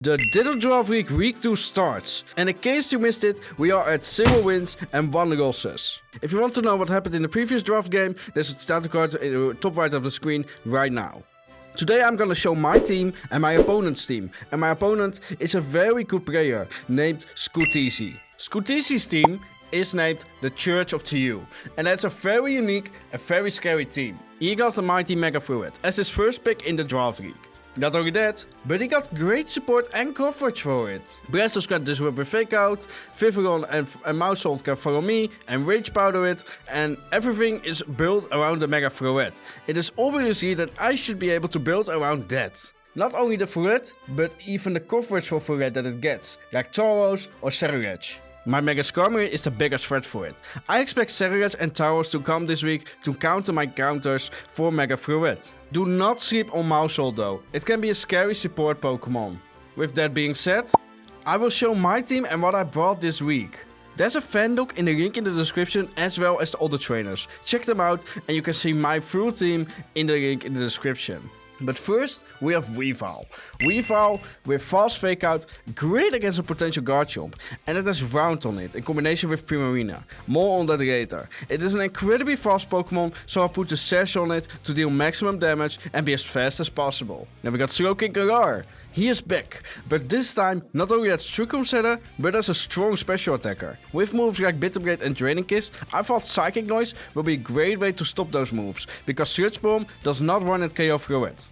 The Ditto Draft League Week 2 starts, and in case you missed it, we are at 0 wins and 1 losses. If you want to know what happened in the previous draft game, there's a starter card in the top right of the screen right now. Today I'm gonna show my team and my opponent's team, and my opponent is a very good player named Scooteezy. Scooteezy's team is named the Church of TU, and that's a very unique and very scary team. He got the mighty Mega Fluid as his first pick in the draft league. Not only that, but he got great support and coverage for it. Blastos can disrupt with Fake Out, Vivillon and Mousehold can follow me and Rage Powder it, and everything is built around the Mega Fluid. It is obviously that I should be able to build around that. Not only the Fluid, but even the coverage for Fluid that it gets, like Tauros or Serrage. My Mega Skarmory is the biggest threat for it. I expect Serrage and Tauros to come this week to counter my counters for Mega Fluid. Do not sleep on Mousehold though, it can be a scary support Pokemon. With that being said, I will show my team and what I brought this week. There's a fan doc in the link in the description as well as the other trainers. Check them out and you can see my full team in the link in the description. But first, we have Weavile. Weavile with fast fake out, great against a potential Garchomp, and it has Round on it in combination with Primarina. More on that later. It is an incredibly fast Pokemon, so I put the Sash on it to deal maximum damage and be as fast as possible. Then we got Shuckleking Galar. He is back, but this time not only as Trick Room setter, but as a strong special attacker. With moves like Bitter Blade and Draining Kiss, I thought Psychic Noise will be a great way to stop those moves, because Surge Bomb does not run at KO through it.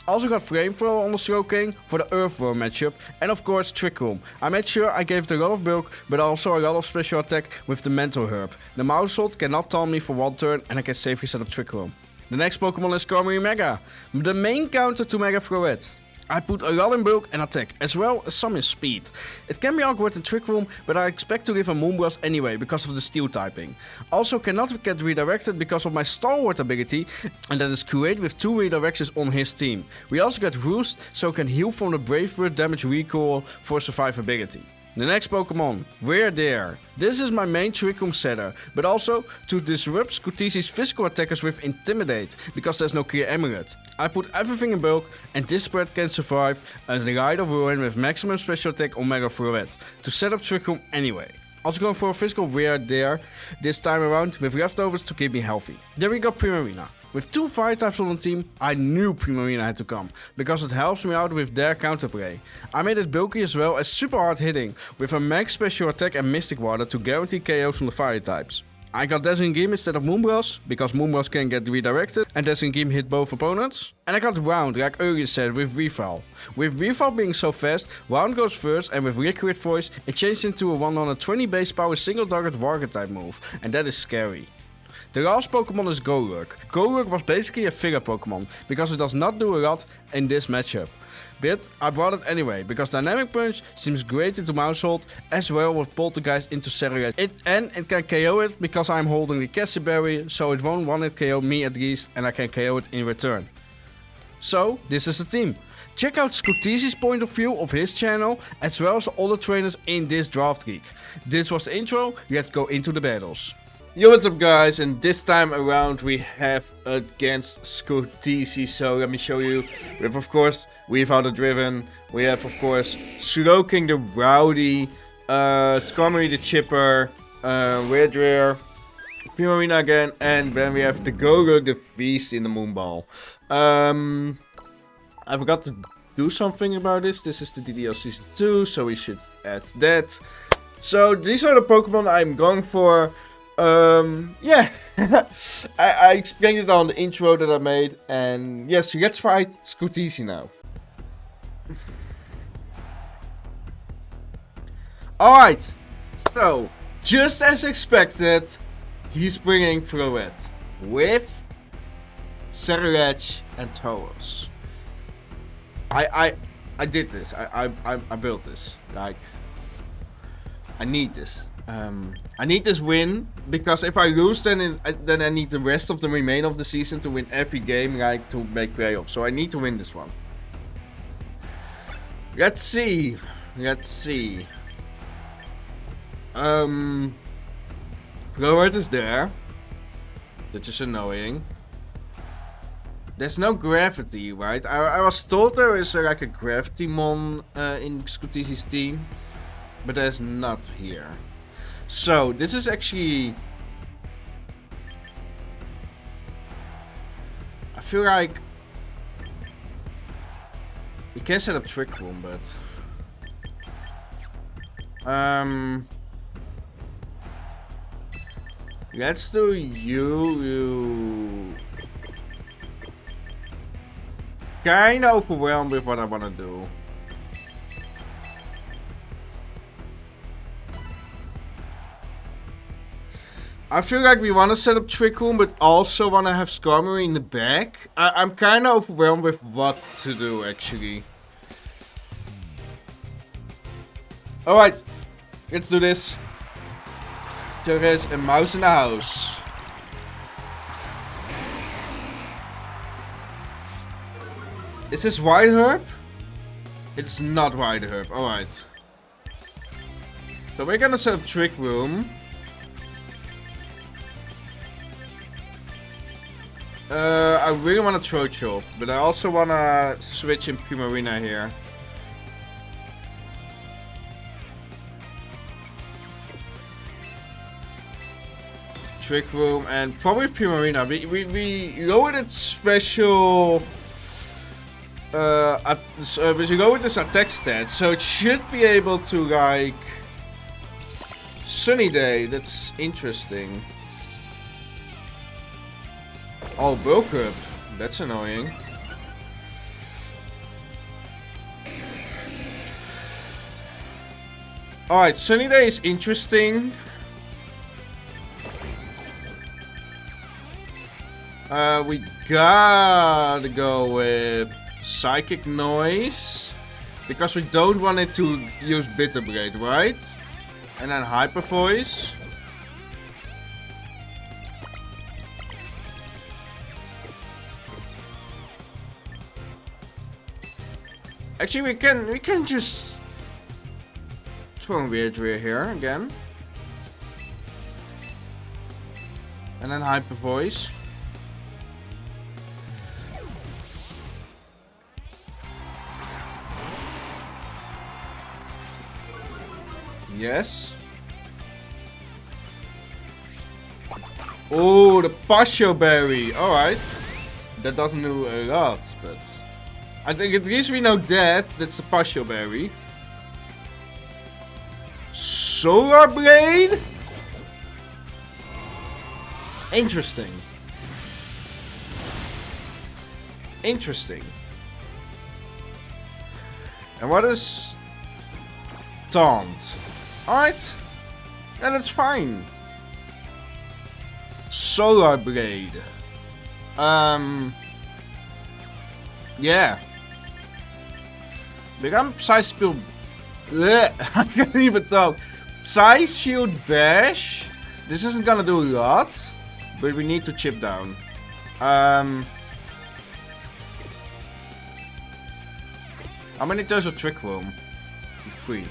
Also got Flamethrower on the Shuckleking for the Earthworm matchup, and of course Trick Room. I made sure I gave it a lot of bulk, but also a lot of special attack with the Mental Herb. The Mousehold cannot taunt me for one turn and I can safely set up Trick Room. The next Pokemon is Skarmory Mega, the main counter to Mega Fluid. I put a lot in bulk and attack, as well as some in speed. It can be awkward in Trick Room, but I expect to give a Moonblast anyway because of the steel typing. Also cannot get redirected because of my Stalwart ability, and that is great with 2 redirections on his team. We also get Roost, so can heal from the Brave Bird damage recoil for survivability. The next Pokemon, We're There. This is my main Trick Room setter, but also to disrupt Scooteezy's physical attackers with Intimidate, because there's no clear amulet. I put everything in bulk, and this spread can survive a Ride of Ruin with maximum special attack on Mega Fluid, to set up Trick Room anyway. Also going for a physical We're There, this time around with leftovers to keep me healthy. Then we got Primarina. With 2 fire types on the team, I knew Primarina had to come, because it helps me out with their counterplay. I made it bulky as well as super hard hitting, with a max special attack and Mystic Water to guarantee KOs from the fire types. I got Dazzling Gleam instead of Moonblast, because Moonblast can get redirected and Dazzling Gleam hit both opponents. And I got Round, like earlier said, with Weavile. With Weavile being so fast, Round goes first, and with Liquid Voice, it changes into a 120 base power single target Warrior type move, and that is scary. The last Pokemon is Golurk. Golurk was basically a filler Pokemon, because it does not do a lot in this matchup. But I brought it anyway, because Dynamic Punch seems great into Mousehold, as well with Poltergeist into Serrage. It can KO it, because I'm holding the Cassie Berry, so it won't one-hit KO me at least, and I can KO it in return. So, this is the team. Check out Scooteezy's point of view of his channel, as well as the other trainers in this draft league. This was the intro, let's go into the battles. Yo, what's up guys, and this time around we have against Scooteezy, so let me show you. We have of course Weavile the Driven, we have of course Shuckleking the Rowdy, Skarmory the Chipper, We're There, Primarina again, and then we have the Golurk the Beast in the Moonball. I forgot to do something about this. This is the DDL Season 2, so we should add that. So these are the Pokemon I'm going for. Yeah, I explained it on the intro that I made, and yes, let's fight Scooteezy now. Alright, so, just as expected, he's bringing Fluid with Serrage and Tauros. I did this, I built this, like, I need this. I need this win, because if I lose then I need the rest of the remainder of the season to win every game, like to make playoffs. So I need to win this one. Let's see. Robert is there. That's just annoying. There's no gravity, right? I was told there is like a gravity mon in Scooteezy's team, but there's not here. So this is actually... I feel like we can set up Trick Room, but let's do you. Kinda overwhelmed with what I wanna do. I feel like we want to set up Trick Room, but also want to have Skarmory in the back. I'm kind of overwhelmed with what to do, actually. Alright, let's do this. There is a mouse in the house. Is this White Herb? It's not White Herb, alright. So we're gonna set up Trick Room. I really want to throw chop, but I also want to switch in Primarina here. Trick Room and probably Primarina. We lowered its special. We go with this attack stat, so it should be able to like Sunny Day. That's interesting. Oh, bulk up. That's annoying. Alright, Sunny Day is interesting. We gotta go with Psychic Noise. Because we don't want it to use Bitter Blade, right? And then Hyper Voice. Actually, we can just throw Weirdry here again, and then Hyper Voice. Yes. Oh, the Passion Berry. All right, that doesn't do a lot, but. I think at least we know that. That's the Passion Berry. Solar Blade? Interesting. Interesting. And what is Taunt? Alright. Yeah, that's fine. Solar Blade. Yeah. Become Psy Shield. I can't even talk. Psy Shield Bash. This isn't gonna do a lot, but we need to chip down. How many turns of Trick Room? 3.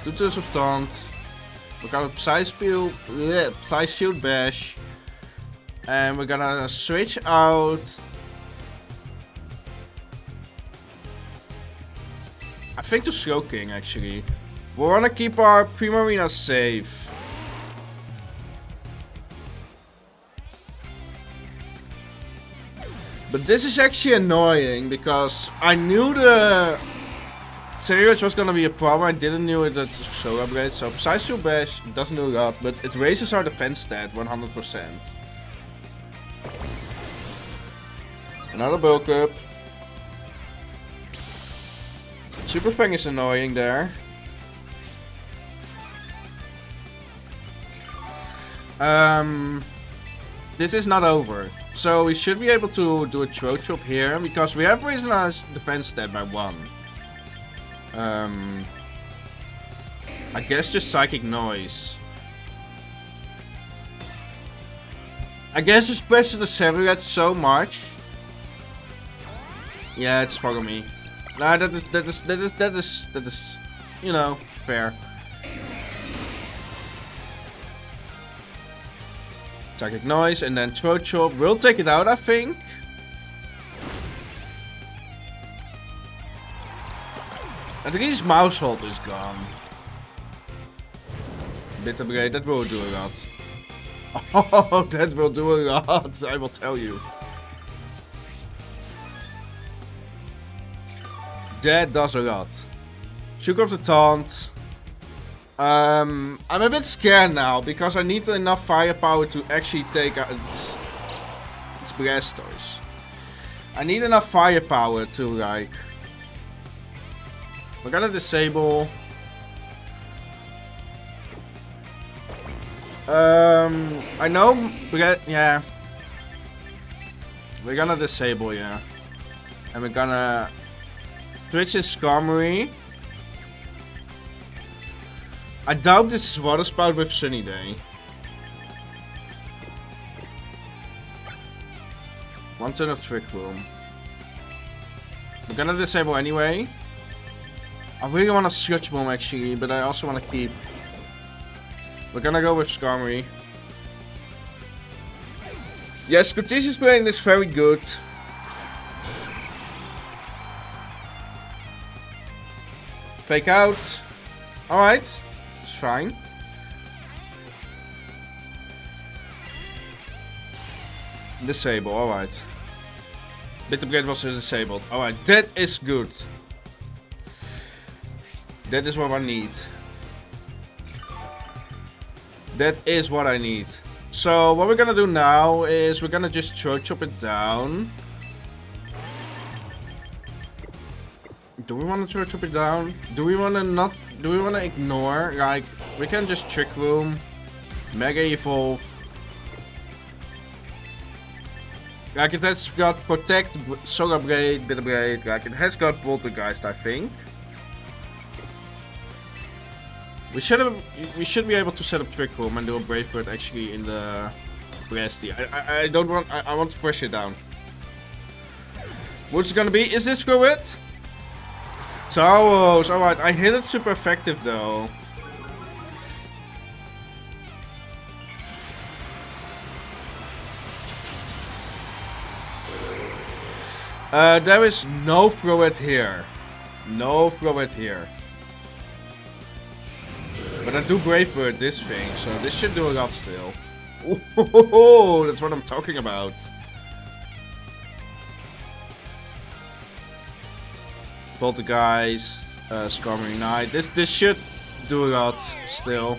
2 turns of Taunt. We got a Psy Shield Bash. And we're gonna switch out. I think to Shuckleking actually. We wanna keep our Primarina safe. But this is actually annoying because I knew the Tyrants was gonna be a problem. I didn't know it that's Solar Blade. So besides your bash, it doesn't do a lot, but it raises our defense stat 100%. Another bulk up. Super Fang is annoying there. This is not over. So we should be able to do a throw chop here because we have raised our defense stat by 1. I guess just Psychic Noise. I guess just press the Samurai so much. Yeah, it's for me. Nah, that is, you know, fair. Psychic Noise and then throw chop. We'll take it out, I think. At least Mousehold is gone. Bitter Blade, that will do a lot. Oh, that will do a lot, I will tell you. That does a lot. Shook off the taunt. I'm a bit scared now because I need enough firepower to actually take out its Blastoise. I need enough firepower to like. We're gonna disable. I know. Yeah. We're gonna disable, yeah. And we're gonna switch his Skarmory. I doubt this is Water Spout with Sunny Day. One turn of Trick Room. We're gonna disable anyway. I really want to Sludge Bomb actually, but I also want to keep. We're gonna go with Skarmory. Yes, Scooteezy's playing this very good. Fake out. Alright. It's fine. Disable, alright. Bitter Blade was disabled. Alright, that is good. That is what I need. That is what I need. So what we're gonna do now is we're gonna just chop it down. Do we want to chop it down? Do we want to not? Do we want to ignore? Like, we can just Trick Room, Mega Evolve. Like, it has got Protect, Solar Blade, Bitter Blade. Like, it has got Poltergeist, I think. We should be able to set up Trick Room and do a Brave Bird actually in the Blasty. I don't want. I want to push it down. What's it gonna be? Is this for it? Taos, alright, I hit it super effective though. There is no throw it here. No throw it here. But I do Brave Bird this thing, so this should do a lot still. Oh, that's what I'm talking about. Poltergeist, Skarmory Knight. This should do a lot still.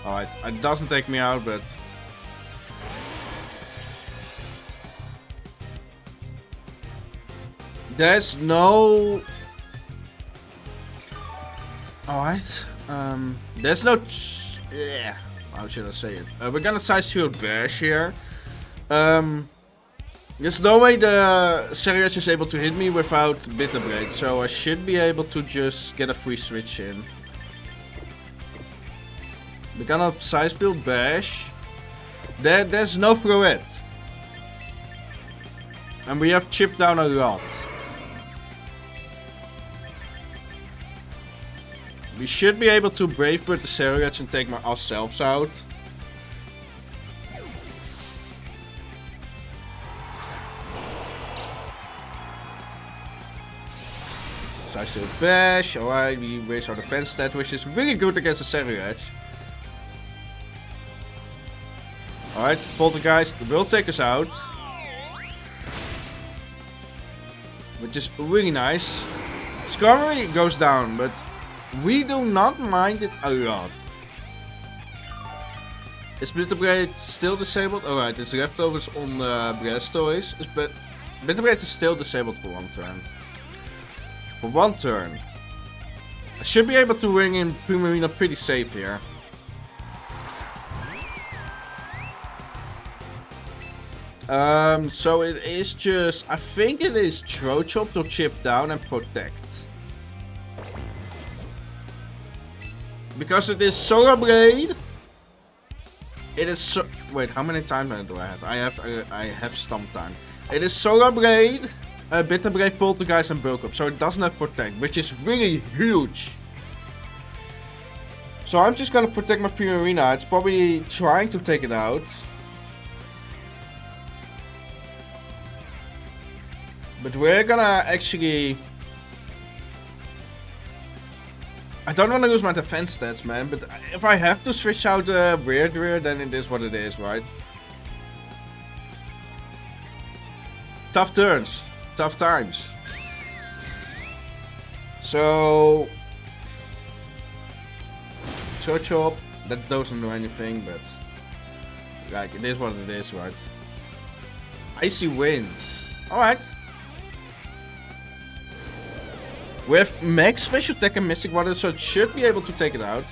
Alright, it doesn't take me out, but there's no. Alright, there's no. Yeah, how should I say it? We're gonna Size Field Bash here. There's no way the Serious is able to hit me without Bitter Blade, so I should be able to just get a free switch in. We're gonna Size Field Bash. There's no throw it. And we have chipped down a lot. We should be able to Brave Bird the Serious and take ourselves out. Size Field Bash, alright, we raise our defense stat, which is really good against the Serious. Alright, Poltergeist will take us out. Which is really nice. Skarmory goes down, but we do not mind it a lot. Is Bitter Blade still disabled? Alright, it's leftovers on the Blastoise. Bitter Blade is still disabled for one turn. For one turn. I should be able to ring in Primarina pretty safe here. So it is just, I think it is Throw Chop to chip down and protect. Because it is Solar Blade. It is so. Wait, how many times do I have? I have Stomp Time. It is Solar Blade, Bitter Blade, Poltergeist, and Bulk Up. So it doesn't have Protect, which is really huge. So I'm just gonna protect my Primarina. It's probably trying to take it out. But we're gonna actually I don't want to lose my defense stats, man, but if I have to switch out the weird rear, then it is what it is, right? Tough turns. Tough times. So... Chop, that doesn't do anything, but... Like, it is what it is, right? Icy Winds. Alright. We have max special attack and Mystic Water, so it should be able to take it out.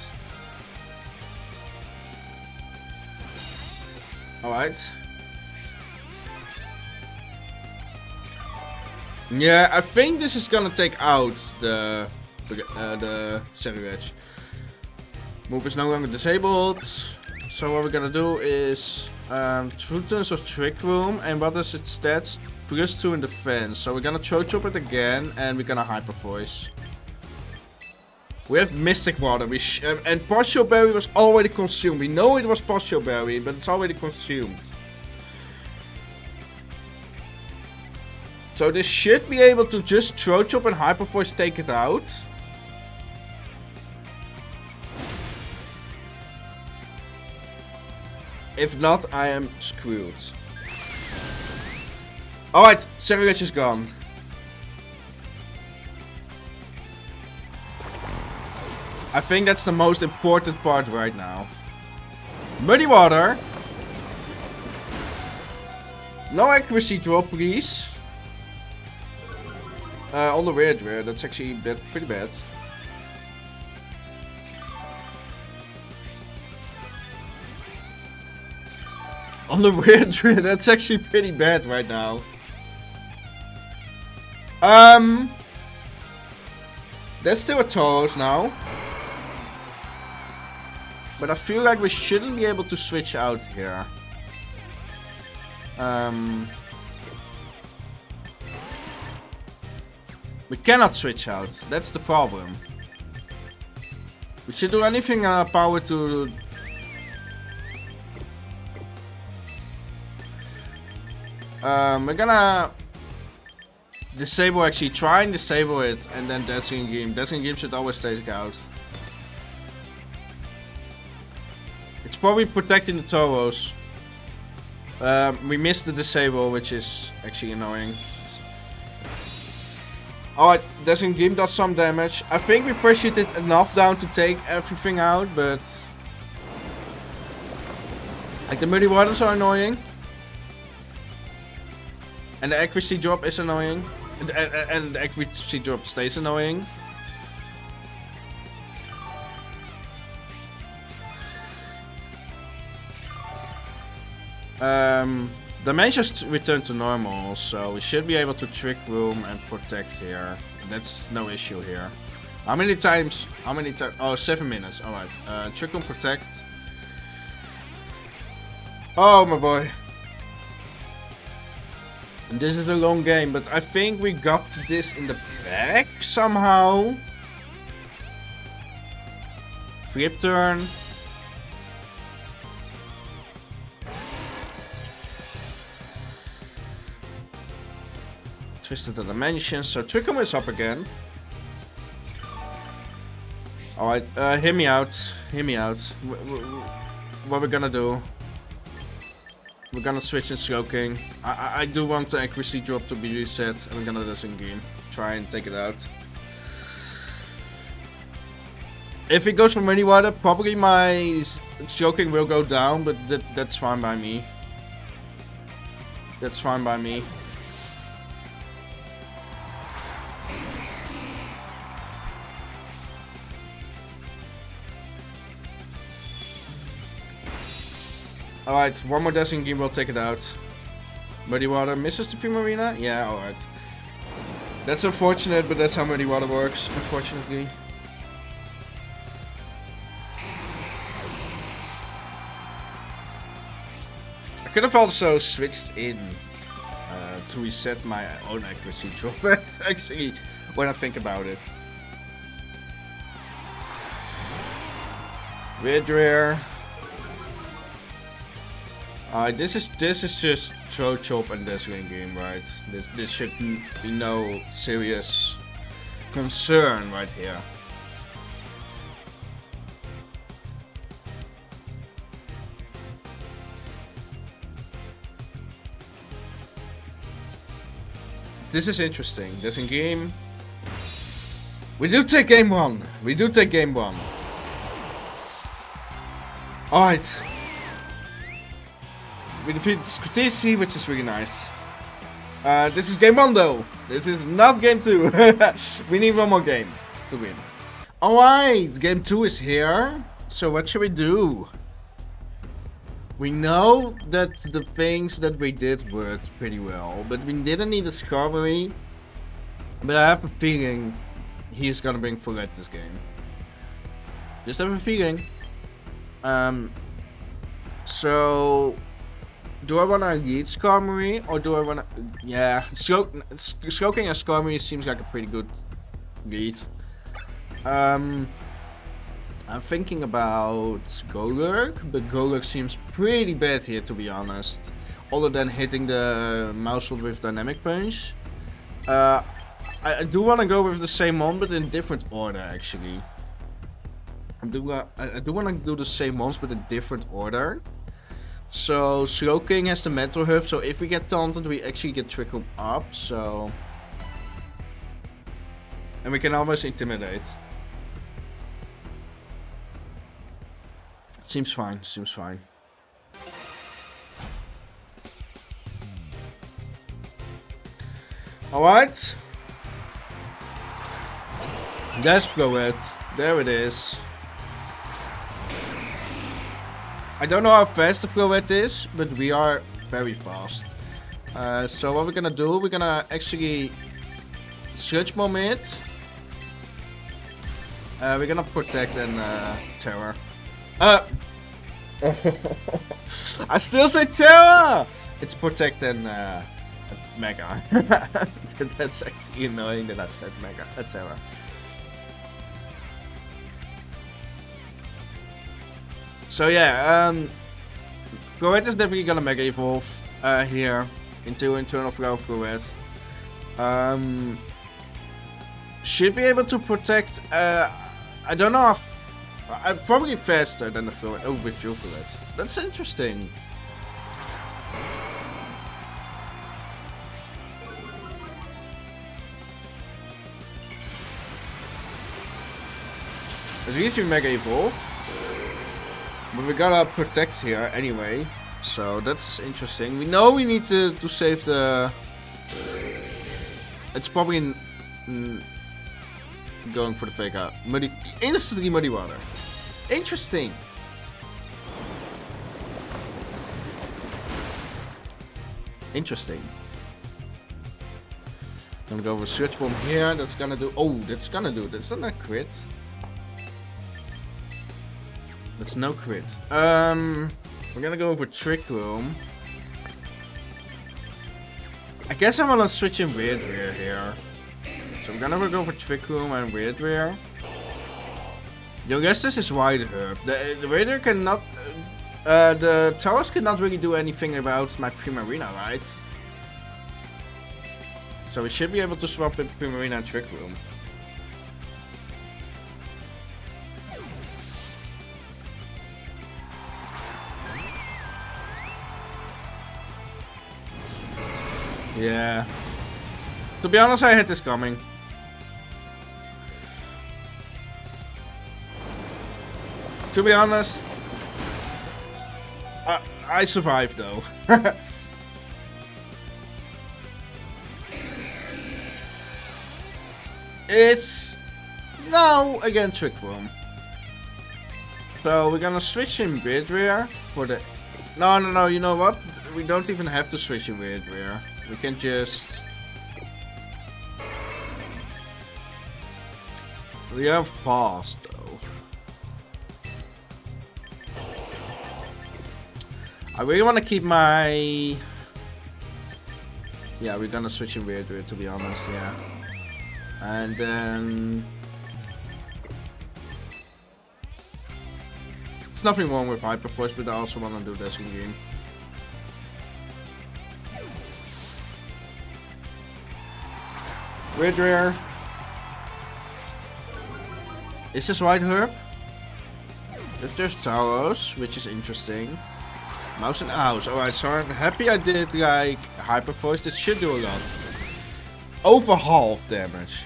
Alright. Yeah, I think this is gonna take out the Sandshrew. Move is no longer disabled. So what we're gonna do is True Turns of Trick Room, and what is its stats? +2 in defense. So we're gonna Throw Chop it again, and we're gonna Hyper Voice. We have Mystic Water, and Partial Berry was already consumed. We know it was Partial Berry, but it's already consumed. So this should be able to just Throw Chop and Hyper Voice take it out. If not, I am screwed. Alright, Sandshrew is gone. I think that's the most important part right now. Muddy Water. No accuracy drop, please. On the weird rear, that's actually pretty bad. On the weird rear, that's actually pretty bad right now. That's still a Tauros now. But I feel like we shouldn't be able to switch out here. We cannot switch out. That's the problem. We should do anything in our power to... we're gonna... disable, actually try and disable it, and then Dazzling Gleam. Dazzling Gleam should always take out. It's probably protecting the Tauros. We missed the disable, which is actually annoying. Alright, Dazzling Gleam does some damage. I think we pressured it enough down to take everything out, but... like, the Muddy Waters are annoying. And the accuracy drop is annoying. And the accuracy drop stays annoying. Dimensions return to normal, so we should be able to Trick Room and Protect here. That's no issue here. How many times? Oh, 7 minutes. Alright. Trick Room, Protect. Oh, my boy. And this is a long game, but I think we got this in the bag somehow. Flip turn. Twisted the dimensions, so Trickle is up again. Alright, hear me out. Hear me out. What we're gonna do? We're gonna switch in Shuckleking. I do want the accuracy drop to be reset, and we're gonna disengage. Try and take it out. If it goes for Muddy Water, probably my Shuckleking will go down, but that's fine by me. That's fine by me. Alright, one more Dazzling Gleam will take it out. Muddy Water misses the Primarina? Yeah, alright. That's unfortunate, but that's how Muddy Water works, unfortunately. I could have also switched in to reset my own accuracy drop, actually, when I think about it. Weird Rare. This is just Throw Chop and Dazzling Gleam, right? This should be no serious concern right here. This is interesting. There's a game. We do take game 1. We do take game 1. Alright. We defeat Scooteezy, which is really nice. This is game 1 though. This is not game 2. We need one more game to win. Alright, game 2 is here. So what should we do? We know that the things that we did worked pretty well, but we didn't need a Skarmory. But I have a feeling he's gonna bring Fullette this game. Just have a feeling. So do I wanna lead Skarmory or do I wanna... Yeah, Shuckleking and Skarmory seems like a pretty good lead. I'm thinking about Golurk, but Golurk seems pretty bad here, to be honest. Other than hitting the Mousehole with Dynamic Punch. I do want to go with the same one, but in different order, actually. I do want to do the same ones, but in different order. So, Shuckleking has the Mental Herb, so if we get taunted, we actually get Trick Room up, so... And we can always Intimidate. Seems fine, seems fine. Alright. Let's throw it. There it is. I don't know how fast the Floette is, but we are very fast. So what we're gonna do, we're gonna actually Sludge Bomb it. We're gonna Protect and Terror. I still say Terror! It's Protect and Mega. That's actually annoying that I said Mega. Terror. So yeah, Floette is definitely gonna Mega Evolve here into Internal Flow Floette. Should be able to protect. I don't know if I'm probably faster than the Floette. Oh, with your Floette. That's interesting. At least we Mega Evolve. But we gotta protect here anyway. So that's interesting. We know we need to save the... It's probably going for the fake out. Instantly Muddy Water. Interesting. Interesting. Gonna go with Search Bomb here. That's gonna do... Oh, that's gonna do... That's not a crit. That's no crit. We're gonna go with Trick Room. I guess I wanna switch in Weird Rare here. So I'm gonna go for Trick Room and Weird Rare. Yo, guess this is Wide Herb. The Weird Rare cannot... the Towers cannot really do anything about my Primarina, right? So we should be able to swap in Primarina and Trick Room. Yeah. To be honest, I had this coming. To be honest, I survived though. It's no again Trick Room. So we're gonna switch in Weird Rare for the... No, you know what? We don't even have to switch in Weird Rare. We can just... We are fast though. I really want to keep my... Yeah, we're gonna switch in Weird Rare to be honest, yeah. And then... There's nothing wrong with Hyper Force, but I also want to do this in game. Weird Rare. Is this White Herb? If there's Tauros, which is interesting. Mouse and House. Alright, so I'm happy I did like Hyper Voice. This should do a lot. Over half damage.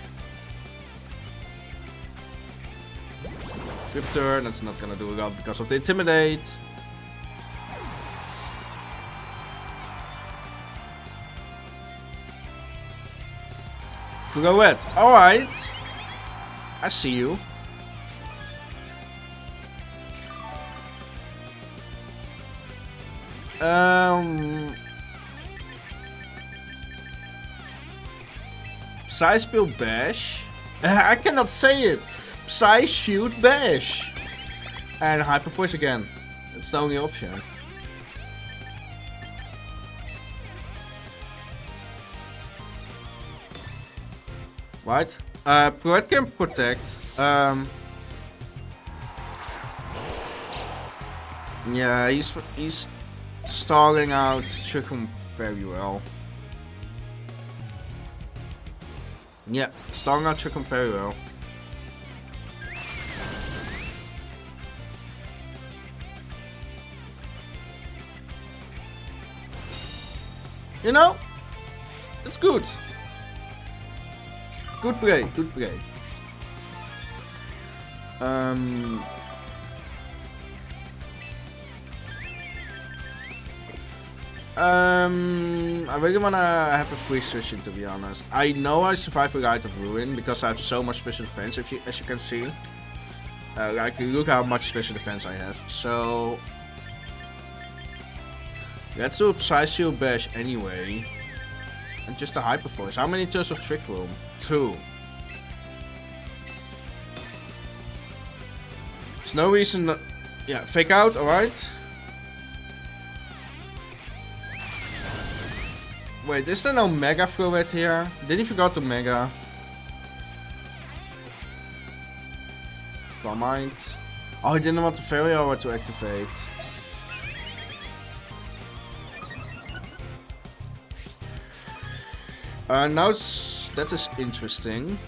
Flip turn, that's not gonna do a lot because of the Intimidate. Floette, alright. I see you. Psy Spill Bash. I cannot say it. Psy Shoot Bash. And Hyper Voice again. It's the only option. Right? Floette can protect. Yeah, he's stalling out Shuckleking very well. Yeah, stalling out Shuckleking very well. You know, it's good. Good play, good play. I really wanna have a free switching, to be honest. I know I survived the Rite of Ruin because I have so much special defense, as you can see. Like, look how much special defense I have. So let's do a Psy Shield Bash anyway. And just a Hyper Voice. How many turns of Trick Room? 2. There's no reason that... Yeah, Fake Out, alright. Wait, is there no Mega Floette here? Did he forgot to Mega? Come mind. Oh, he didn't want the Fairy Aura to activate. Now that is interesting.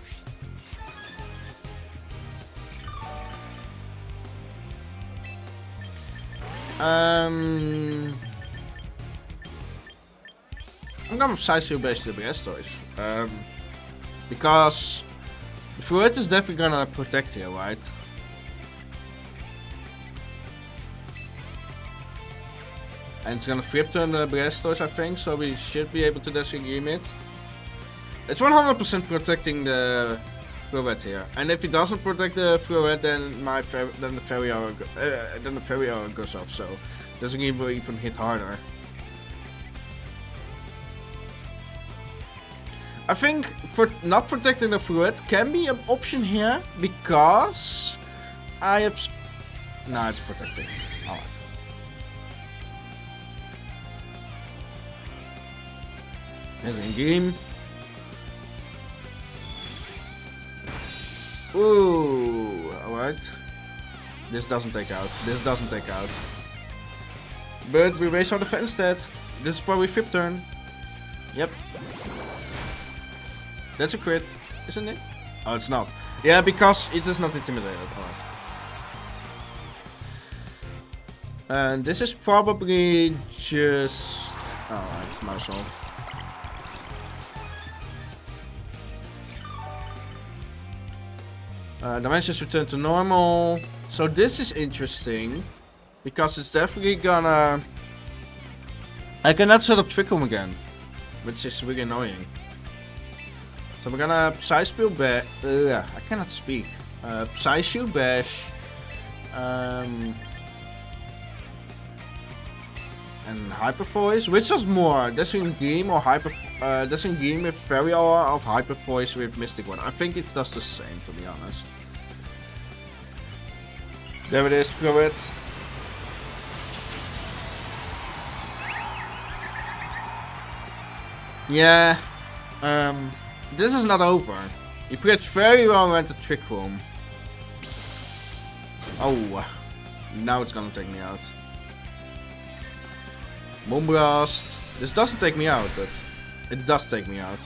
I'm gonna precisely base the Blastoise. Because the Floette is definitely gonna protect here, right? And it's gonna flip turn the Blastoise, I think, so we should be able to disengage it. It's 100% protecting the Floette here, and if he doesn't protect the Floette, then the Fairy Aura goes off, so it doesn't even hit harder. I think not protecting the Floette can be an option here because I have. No, it's protecting. Alright. There's a game. Ooh, alright. This doesn't take out. This doesn't take out. But we raise our defense stat. This is probably flip turn. Yep. That's a crit, isn't it? Oh, it's not. Yeah, because it is not intimidated. Alright. And this is probably just... Alright, mouse off. Dimensions return to normal. So this is interesting. Because it's definitely gonna... I cannot set up Trick Room again. Which is really annoying. So we're gonna Psy Spill Bash. I cannot speak. Psy Shield Bash. And Hyper Voice. Which is more? Disengage or Hyper... Disengage with Fairy Aura of Hyper Voice with Mystic One. I think it does the same, to be honest. There it is, throw it. Yeah. This is not over. He played very well into Trick Room. Oh. Now it's gonna take me out. Moonblast. This doesn't take me out, but it does take me out.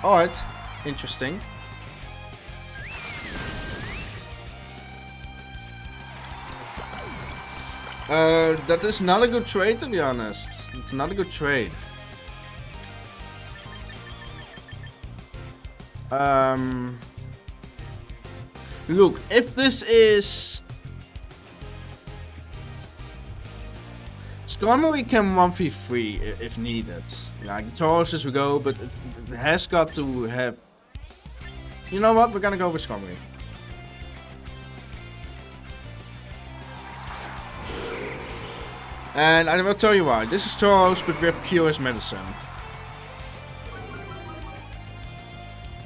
Alright. Interesting. That is not a good trade, to be honest. It's not a good trade. Look, if this is... Skarmory can 1v3 if needed. Like, the Tauruses we go, but it has got to have... You know what? We're gonna go with Skarmory. And I will tell you why. This is Taurus, but we have Q as medicine.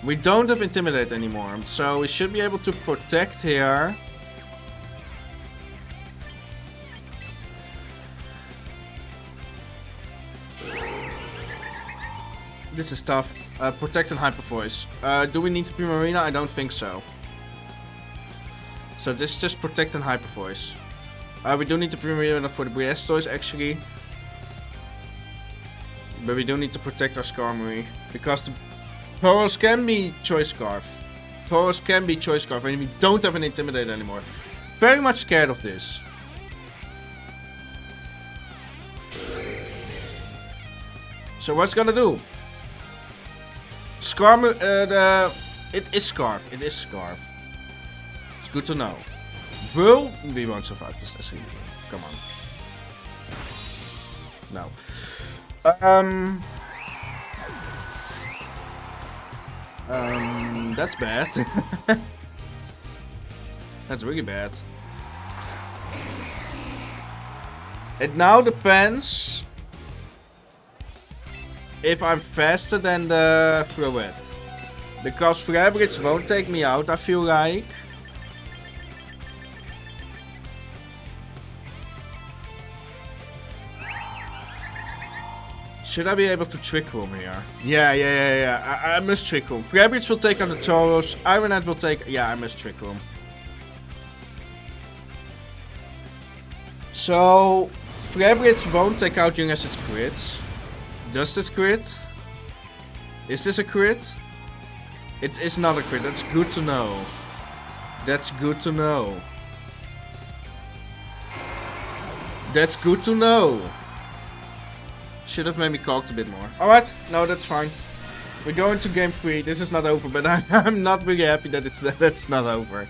We don't have Intimidate anymore, so we should be able to protect here. This is tough. Protect and Hyper Voice. Do we need to Primarina? I don't think so. So this is just Protect and Hyper Voice. We do need to Primarina for the Blastoise actually. But we do need to protect our Skarmory. Because the Tauros can be Choice Scarf. Tauros can be Choice Scarf and we don't have an Intimidate anymore. Very much scared of this. So what's gonna do? It is Scarf. It is Scarf. It's good to know. Will we won't survive this test. Come on. No. That's bad. That's really bad. It now depends if I'm faster than the Floette. Because Flabridge won't take me out, I feel like. Should I be able to Trick Room here? Yeah. I must Trick Room. Flabridge will take on the Tauros. Ironhead will take... Yeah, I must Trick Room. So... Flabridge won't take out you unless it's crits. Does this crit? Is this a crit? It is not a crit. That's good to know. That's good to know. That's good to know. Should have made me cocked a bit more. Alright, no, that's fine. We're going to game 3. This is not over, but I'm not really happy that that's not over.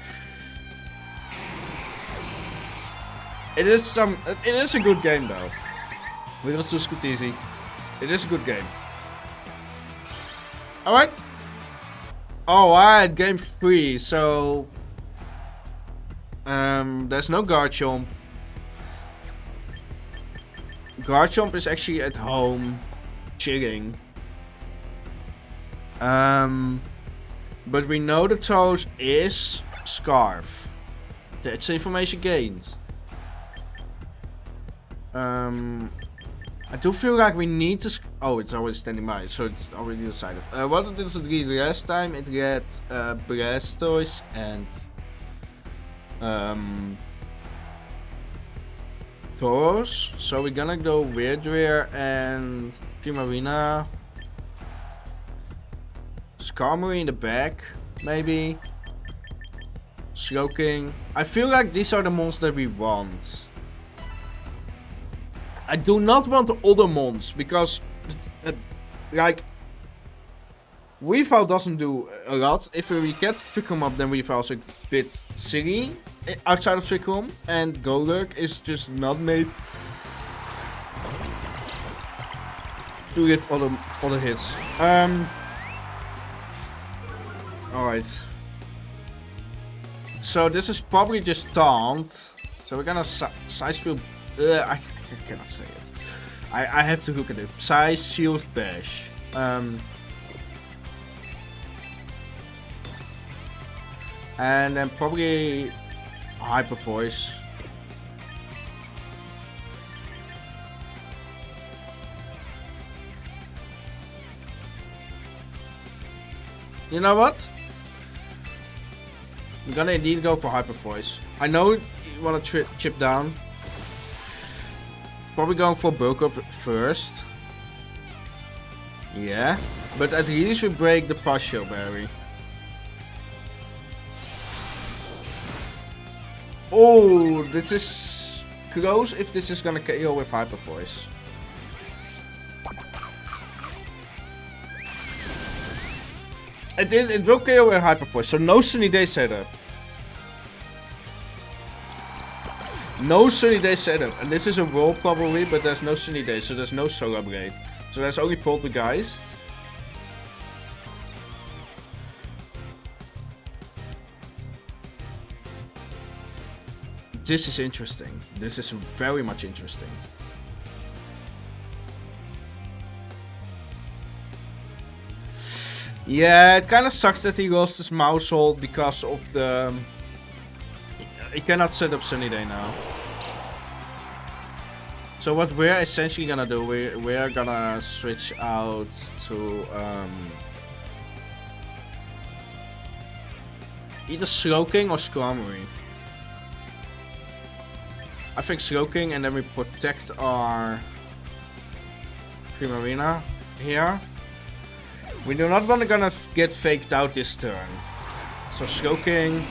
It is a good game though. We got to Scooteezy. It is a good game. Alright. Alright, game 3. So there's no Garchomp. Garchomp is actually at home, chilling. But we know the Tauros is Scarf. That's information gained. I do feel like we need to... Oh, it's already standing by, so it's already decided. What did it get last time? It got Blastoise and... Tauros. So we're gonna go Weirdrear and Primarina. Skarmory in the back, maybe. Shuckleking. I feel like these are the mons that we want. I do not want the other mons because, like, Weavile doesn't do a lot. If we get Trick Room up, then Weavile's a bit silly outside of Trick Room, and Golurk is just not made to get other hits. Alright. So this is probably just Taunt. So we're gonna Size Shield. I cannot say it. I have to look at it. Size Shield Bash. And then probably Hyper Voice. You know what? I'm gonna indeed go for Hyper Voice. I know you want to chip down. Probably going for Bulk Up first. Yeah. But at least we break the Partial Berry. Oh, this is close if this is gonna KO with Hyper Voice. It will KO with Hyper Voice, so no Sunny Day setup. No Sunny Day setup. And this is a roll probably, but there's no Sunny Day, so there's no Solar Blade. So there's only Poltergeist. This is interesting. This is very much interesting. Yeah, it kind of sucks that he lost his mouse hold because of the... He cannot set up Sunny Day now. So what we're essentially gonna do, we're gonna switch out to either Shuckleking or Skarmory. I think Shuckleking, and then we protect our Primarina here. We do not want to gonna get faked out this turn. So Shuckleking.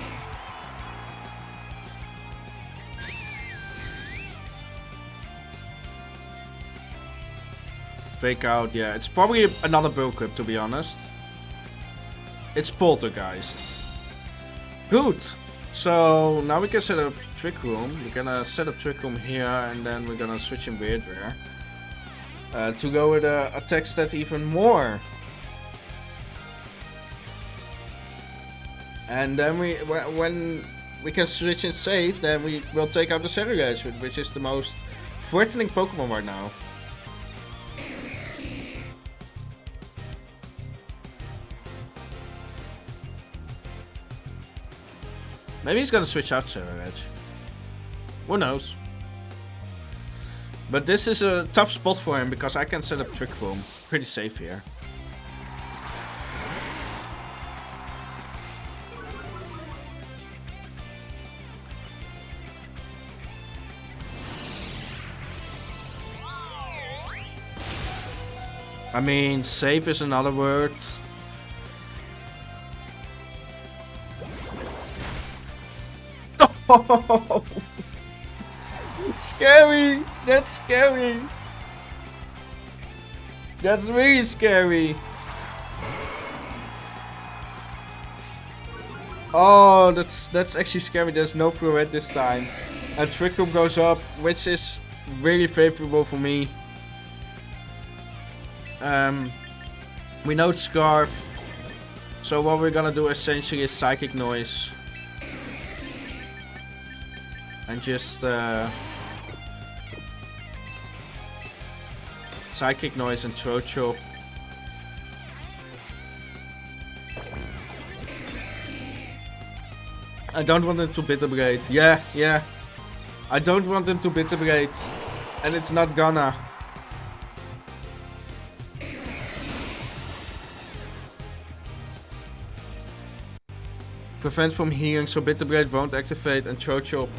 Fake out, yeah. It's probably another bulk up, to be honest. It's Poltergeist. Good. So now we can set up Trick Room. We're gonna set up Trick Room here, and then we're gonna switch in Weird Rare to go with a attack stat even more. And then when we can switch in safe, then we will take out the Cellulage, which is the most threatening Pokemon right now. Maybe he's gonna switch out Cellulage. Who knows? But this is a tough spot for him because I can set up Trick Room. Pretty safe here. I mean, safe is another word. Oh, scary! That's scary! That's really scary! Oh, that's actually scary. There's no Pirouette this time. And Trick Room goes up, which is really favorable for me. We know it's Scarf. So what we're gonna do essentially is Psychic Noise. And just Psychic Noise and Throat Chop. I don't want him to Bitter Blade. Yeah. I don't want him to Bitter Blade. And it's not gonna. Prevent from healing, so Bitter Blade won't activate, and Throat Chop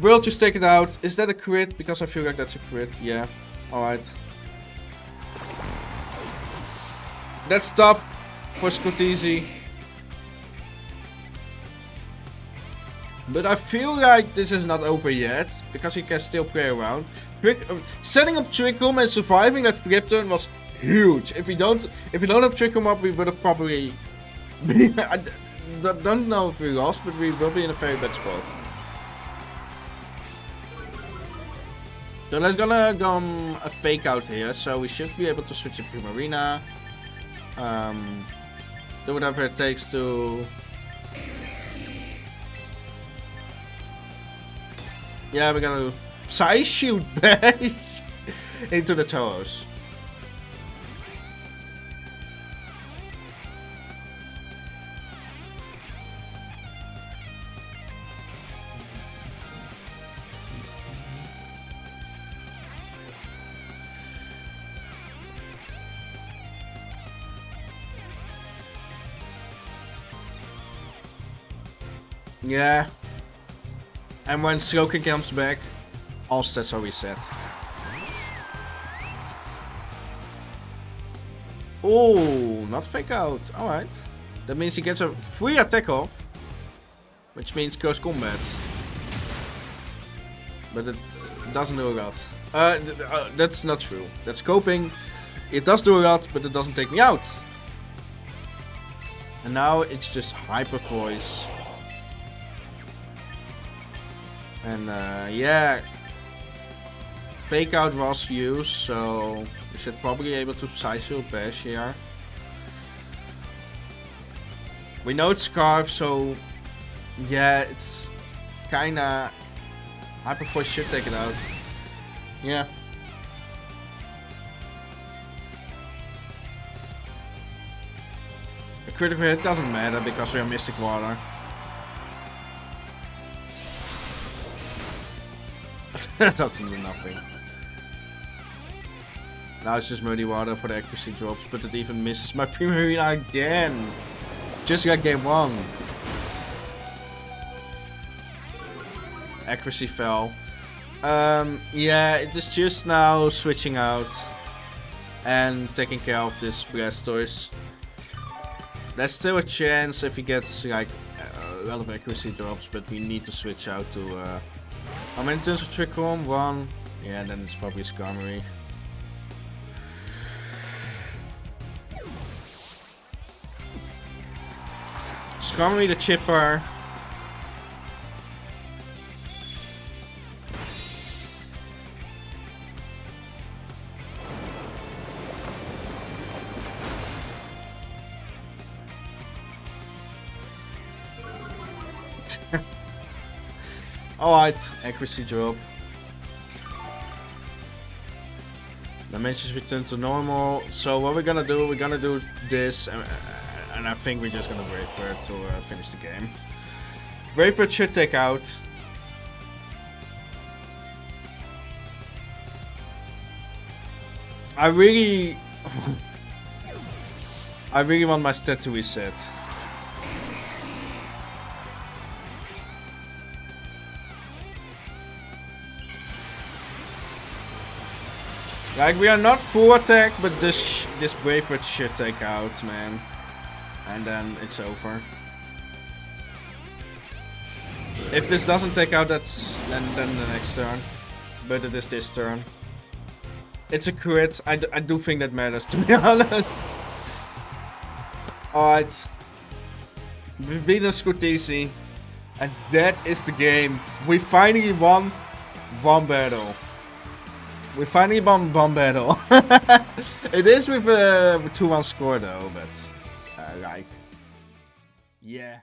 will just take it out. Is that a crit? Because I feel like that's a crit. Yeah. Alright. That's tough for Scooteezy. But I feel like this is not over yet, because he can still play around. Setting up Trick Room and surviving that flip turn was huge. If we don't have Trick Room up, we would have probably I don't know if we lost, but we will be in a very bad spot. So let's gonna go a fake out here, so we should be able to switch to Primarina. Do whatever it takes to... Yeah, we're gonna Psy Shoot Bash into the Tauros. Yeah. And when Shuckleking comes back, all stats are reset. Oh, not fake out. Alright. That means he gets a free attack off. Which means close combat. But it doesn't do a lot. That's not true. That's coping. It does do a lot, but it doesn't take me out. And now it's just Hyper Voice. And yeah, Fake Out was used, so we should probably be able to Side-Shield Bash here. We know it's Scarf, so yeah, it's kinda... Hyper Voice should take it out. Yeah. A critical hit doesn't matter because we are Mystic Water. That doesn't do nothing. Now it's just Muddy Water for the accuracy drops, but it even misses my Primarina again. Just like game 1. Accuracy fell. Yeah, it is just now switching out and taking care of this Blastoise. There's still a chance if he gets like a lot of accuracy drops, but we need to switch out to how many turns of Trick Room? 1. Yeah, then it's probably Skarmory. Skarmory the Chipper. Alright, accuracy drop. Dimensions return to normal. So what we're gonna do this, and I think we're just gonna Brave Bird to finish the game. Brave Bird should take out. I really want my stat to reset. Like, we are not full attack, but this Brave Bird should take out, man. And then it's over. If this doesn't take out, that's then the next turn. But it is this turn. It's a crit. I do think that matters, to be honest. Alright. We've beaten Scooteezy. And that is the game. We finally won one battle. We finally won one battle. It is with a 2-1 score though, but like, yeah.